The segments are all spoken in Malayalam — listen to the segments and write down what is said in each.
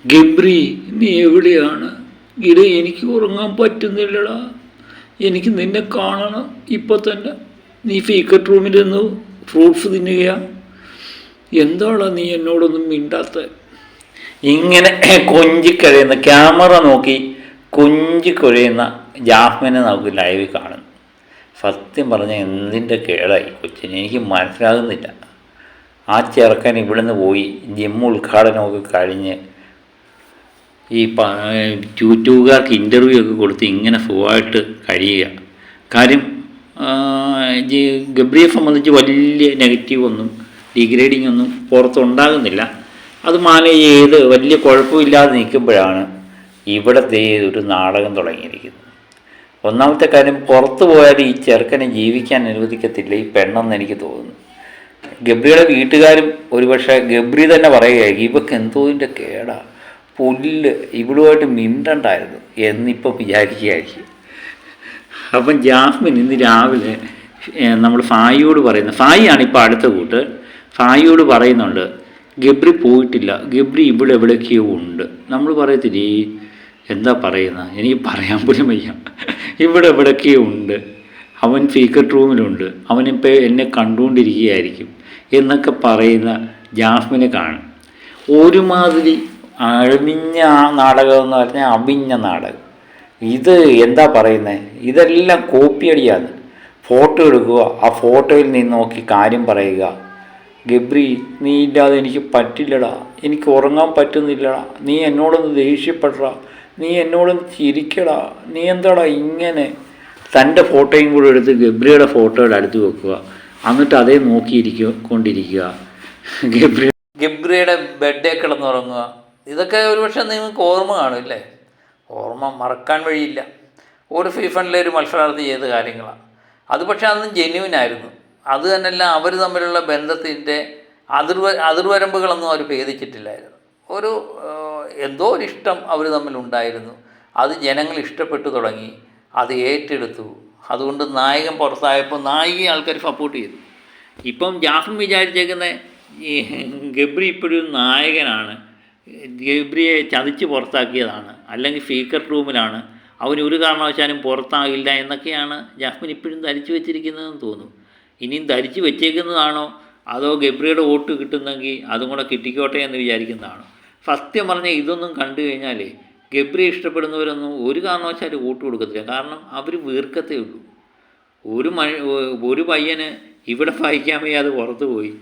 ഗബ്രി, നീ എവിടെയാണ്? ഇടേ, എനിക്ക് ഉറങ്ങാൻ പറ്റുന്നില്ലടാ. എനിക്ക് നിന്നെ കാണണം ഇപ്പം തന്നെ. നീ സീക്രട്ട് റൂമിൽ നിന്ന് ഫ്രൂട്ട്സ് തിന്നുകയാ? എന്താടാ നീ എന്നോടൊന്നും മിണ്ടാത്ത? ഇങ്ങനെ കൊഞ്ചിക്കഴിയുന്ന, ക്യാമറ നോക്കി കൊഞ്ചിക്കൊഴിയുന്ന ജാസ്മിനെ നമുക്ക് ലൈവിൽ കാണുന്നു. സത്യം പറഞ്ഞാൽ എന്തിൻ്റെ കേടായി കൊച്ചിന്, എനിക്ക് മനസ്സിലാകുന്നില്ല. ആ ചെറുക്കൻ ഇവിടുന്ന് പോയി ജിം ഉദ്ഘാടനമൊക്കെ കഴിഞ്ഞ് ഈ യൂട്യൂബുകാർക്ക് ഇൻ്റർവ്യൂ ഒക്കെ കൊടുത്ത് ഇങ്ങനെ സുഖമായിട്ട് കഴിയുക. കാര്യം ഗബ്രിയെ സംബന്ധിച്ച് വലിയ നെഗറ്റീവ് ഒന്നും ഡിഗ്രേഡിങ് ഒന്നും പുറത്തുണ്ടാകുന്നില്ല. അത് മാനേജ് ചെയ്ത് വലിയ കുഴപ്പമില്ലാതെ നിൽക്കുമ്പോഴാണ് ഇവിടുത്തെ ഒരു നാടകം തുടങ്ങിയിരിക്കുന്നത്. ഒന്നാമത്തെ കാര്യം, പുറത്തു പോയാൽ ഈ ചെറുക്കനെ ജീവിക്കാൻ അനുവദിക്കത്തില്ല ഈ പെണ്ണെന്ന് എനിക്ക് തോന്നുന്നു. ഗബ്രിയുടെ വീട്ടുകാരും ഒരുപക്ഷെ ഗബ്രി തന്നെ പറയുകയായിരിക്കും, ഇവക്ക് എന്തോതിൻ്റെ കേടാ, പുല്ല്, ഇവളുമായിട്ട് മിണ്ടണ്ടായിരുന്നു എന്നിപ്പോൾ വിചാരിക്കുകയായിരിക്കും. അപ്പം ജാസ്മിൻ ഇന്ന് രാവിലെ നമ്മൾ ഫായിയോട് പറയുന്നത്, ഫായിയാണ് ഇപ്പോൾ അടുത്ത കൂട്ട്, ഫായിയോട് പറയുന്നുണ്ട് ഗബ്രി പോയിട്ടില്ല, ഗബ്രി ഇവിടെ എവിടെയൊക്കെയോ ഉണ്ട്. നമ്മൾ പറയത്തില്ലേ, എന്താ പറയുന്നത്, എനിക്ക് പറയാൻ പോലും വയ്യ. ഇവിടെ എവിടെയൊക്കെയോ ഉണ്ട്, അവൻ സീക്രട്ട് റൂമിലുണ്ട്, അവനിപ്പോൾ എന്നെ കണ്ടുകൊണ്ടിരിക്കുകയായിരിക്കും എന്നൊക്കെ പറയുന്ന ജാസ്മിനെ കാണും. ഒരുമാതിരി അഴിഞ്ഞ നാടകം എന്ന് പറഞ്ഞാൽ അഭിഞ്ഞ നാടകം. ഇത് എന്താ പറയുന്നത്, ഇതെല്ലാം കോപ്പിയടിയാണ്. ഫോട്ടോ എടുക്കുക, ആ ഫോട്ടോയിൽ നിന്ന് നോക്കി കാര്യം പറയുക. ഗബ്രി, നീ ഇല്ലാതെ എനിക്ക് പറ്റില്ലടാ, എനിക്ക് ഉറങ്ങാൻ പറ്റുന്നില്ലടാ, നീ എന്നോടൊന്ന് ദേഷ്യപ്പെടടാ, നീ എന്നോടൊന്ന് ചിരിക്കടാ, നീ എന്താടാ ഇങ്ങനെ. തൻ്റെ ഫോട്ടോയും കൂടെ എടുത്ത് ഗബ്രിയുടെ ഫോട്ടോയുടെ അടുത്ത് വെക്കുക, എന്നിട്ട് അതേ കൊണ്ടിരിക്കുക. ഗബ്രിയുടെ ബെഡേ കിടന്നുറങ്ങുക. ഇതൊക്കെ ഒരുപക്ഷെ നിങ്ങൾക്ക് ഓർമ്മ കാണില്ലേ? ഓർമ്മ മറക്കാൻ വഴിയില്ല. ഒരു ഫിഫണിലെ ഒരു മത്സരാർത്ഥി ചെയ്ത കാര്യങ്ങളാണ് അത്. പക്ഷേ അതൊന്നും ജെന്യുവിനായിരുന്നു. അത് തന്നെയല്ല, അവർ തമ്മിലുള്ള ബന്ധത്തിൻ്റെ അതിർവരമ്പുകളൊന്നും അവർ ഭേദിച്ചിട്ടില്ലായിരുന്നു. ഒരു എന്തോ ഒരിഷ്ടം അവർ തമ്മിലുണ്ടായിരുന്നു. അത് ജനങ്ങൾ ഇഷ്ടപ്പെട്ടു തുടങ്ങി, അത് ഏറ്റെടുത്തു. അതുകൊണ്ട് നായകൻ പുറത്തായപ്പോൾ നായികയെ ആൾക്കാർ സപ്പോർട്ട് ചെയ്തു. ഇപ്പം ജാസ്മിൻ വിചാരിച്ചേക്കുന്ന ഈ ഗബ്രി ഇപ്പോഴും നായകനാണ്, ഗബ്രിയെ ചതിച്ച് പുറത്താക്കിയതാണ്, അല്ലെങ്കിൽ സീക്രട്ട് റൂമിലാണ്, അവന് ഒരു കാരണവശാലും പുറത്താകില്ല എന്നൊക്കെയാണ് ജാസ്മിൻ ഇപ്പോഴും ധരിച്ചു വെച്ചിരിക്കുന്നതെന്ന് തോന്നുന്നു. ഇനിയും ധരിച്ചു വെച്ചേക്കുന്നതാണോ അതോ ഗബ്രിയുടെ വോട്ട് കിട്ടുന്നെങ്കിൽ അതും കൂടെ കിട്ടിക്കോട്ടെ എന്ന് വിചാരിക്കുന്നതാണോ? സത്യം പറഞ്ഞാൽ ഇതൊന്നും കണ്ടു കഴിഞ്ഞാൽ ഗബ്രിയെ ഇഷ്ടപ്പെടുന്നവരൊന്നും ഒരു കാരണവശാലും വോട്ട് കൊടുക്കത്തില്ല. കാരണം അവർ വീർക്കത്തേ ഉള്ളൂ. ഒരു പയ്യന് ഇവിടെ വായിക്കാൻ വയ്യാതെ പുറത്ത് പോയി,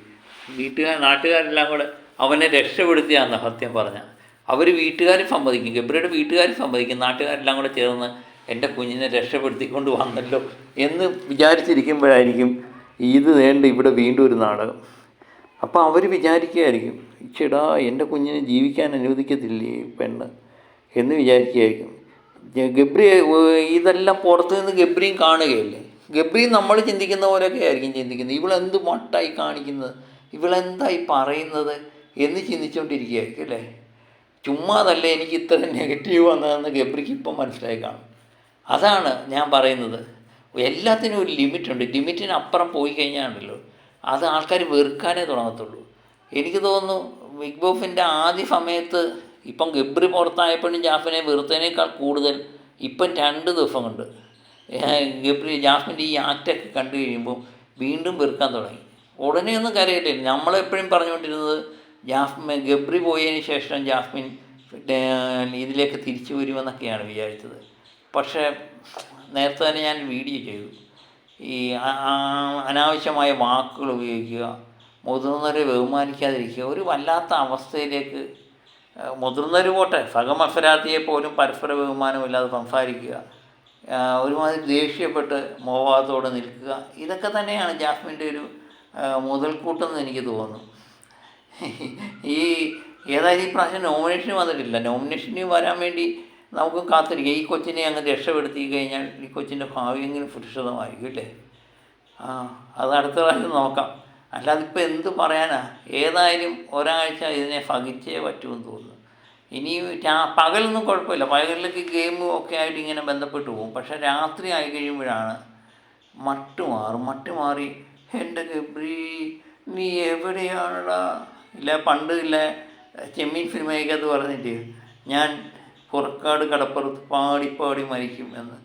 നാട്ടുകാരെല്ലാം കൂടെ അവനെ രക്ഷപ്പെടുത്തിയാന്ന് സത്യം പറഞ്ഞാൽ. അവർ വീട്ടുകാരും സമ്മതിക്കും, ഗബ്രിയുടെ വീട്ടുകാരും സമ്മതിക്കും, നാട്ടുകാരെല്ലാം കൂടെ ചേർന്ന് എൻ്റെ കുഞ്ഞിനെ രക്ഷപ്പെടുത്തിക്കൊണ്ട് വന്നല്ലോ എന്ന് വിചാരിച്ചിരിക്കുമ്പോഴായിരിക്കും ഇത് വേണ്ട ഇവിടെ വീണ്ടും ഒരു നാടകം. അപ്പോൾ അവർ വിചാരിക്കുകയായിരിക്കും, ചേടാ എൻ്റെ കുഞ്ഞിനെ ജീവിക്കാൻ അനുവദിക്കത്തില്ലേ പെണ്ണ് എന്ന് വിചാരിക്കുകയായിരിക്കും. ഗബ്രി ഇതെല്ലാം പുറത്തു നിന്ന് ഗബ്രിയും കാണുകയല്ലേ. ഗബ്രിയും നമ്മൾ ചിന്തിക്കുന്ന പോലെയൊക്കെ ആയിരിക്കും ചിന്തിക്കുന്നത്. ഇവളെന്ത് മട്ടായി കാണിക്കുന്നത്, ഇവളെന്തായി പറയുന്നത് എന്ന് ചിന്തിച്ചുകൊണ്ടിരിക്കുകയായിരിക്കും അല്ലേ. ചുമ്മാതല്ലേ എനിക്ക് ഇത്ര നെഗറ്റീവ് വന്നതെന്ന് ഗബ്രിക്ക് ഇപ്പം മനസ്സിലായി കാണും. അതാണ് ഞാൻ പറയുന്നത്, എല്ലാത്തിനും ഒരു ലിമിറ്റുണ്ട്. ലിമിറ്റിനപ്പുറം പോയി കഴിഞ്ഞാണല്ലോ അത് ആൾക്കാർ വെറുക്കാനേ തുടങ്ങത്തുള്ളൂ. എനിക്ക് തോന്നുന്നു ബിഗ് ബോസിൻ്റെ ആദ്യ സമയത്ത് ഇപ്പം ഗബ്രി പുറത്തായപ്പോഴും ജാസ്മിനെ വെറുത്തതിനേക്കാൾ കൂടുതൽ ഇപ്പം 2 ദിവസം കൊണ്ട് ജാസ്മിൻ്റെ ഈ ആക്റ്റൊക്കെ കണ്ടു കഴിയുമ്പോൾ വീണ്ടും വെറുക്കാൻ തുടങ്ങി. ഉടനെയൊന്നും കരയില്ല. നമ്മളെപ്പോഴും പറഞ്ഞുകൊണ്ടിരുന്നത് ഗബ്രി പോയതിന് ശേഷം ജാസ്മിൻ ഇതിലേക്ക് തിരിച്ചു വരുമെന്നൊക്കെയാണ് വിചാരിച്ചത്. പക്ഷേ നേരത്തെ തന്നെ ഞാൻ വീഡിയോ ചെയ്തു, ഈ അനാവശ്യമായ വാക്കുകൾ ഉപയോഗിക്കുക, മുതിർന്നവരെ ബഹുമാനിക്കാതിരിക്കുക, ഒരു വല്ലാത്ത അവസ്ഥയിലേക്ക് മുതിർന്നവർ പോട്ടെ, സഹമത്സരാർത്ഥിയെ പോലും പരസ്പര ബഹുമാനമില്ലാതെ സംസാരിക്കുക, ഒരുമാതിരി ദേഷ്യപ്പെട്ട് മോഹത്തോടെ നിൽക്കുക, ഇതൊക്കെ തന്നെയാണ് ജാസ്മിൻ്റെ ഒരു മുതൽക്കൂട്ടെന്ന് എനിക്ക് തോന്നുന്നു. ഏതായാലും ഈ പ്രാവശ്യം നോമിനേഷന് വന്നിട്ടില്ല. നോമിനേഷന് വരാൻ വേണ്ടി നമുക്ക് കാത്തിരിക്കുക. ഈ കൊച്ചിനെ അങ്ങ് രക്ഷപ്പെടുത്തി കഴിഞ്ഞാൽ ഈ കൊച്ചിൻ്റെ ഭാവി എങ്ങനെ സുരക്ഷിതമായിരിക്കും അല്ലേ. അത് അടുത്ത പ്രാവശ്യം നോക്കാം. അല്ലാതെ ഇപ്പോൾ എന്ത് പറയാനാ. ഏതായാലും ഒരാഴ്ച ഇതിനെ സഹിച്ചേ പറ്റുമെന്ന് തോന്നുന്നു. ഇനി പകലൊന്നും കുഴപ്പമില്ല, പകലിലേക്ക് ഗെയിമും ഒക്കെ ആയിട്ട് ഇങ്ങനെ ബന്ധപ്പെട്ട് പോകും. പക്ഷേ രാത്രി ആയി കഴിയുമ്പോഴാണ് മട്ടുമാറി എൻ്റെ ഗബ്രി നീ എവിടെയാണടാ. ഇല്ല പണ്ട് ഇല്ല ചെമ്മീൻ സിനിമയ്ക്കകത്ത് പറഞ്ഞിട്ട് ഞാൻ പുറക്കാട് കടപ്പുറത്ത് പാടി പാടി മരിക്കും എന്ന്.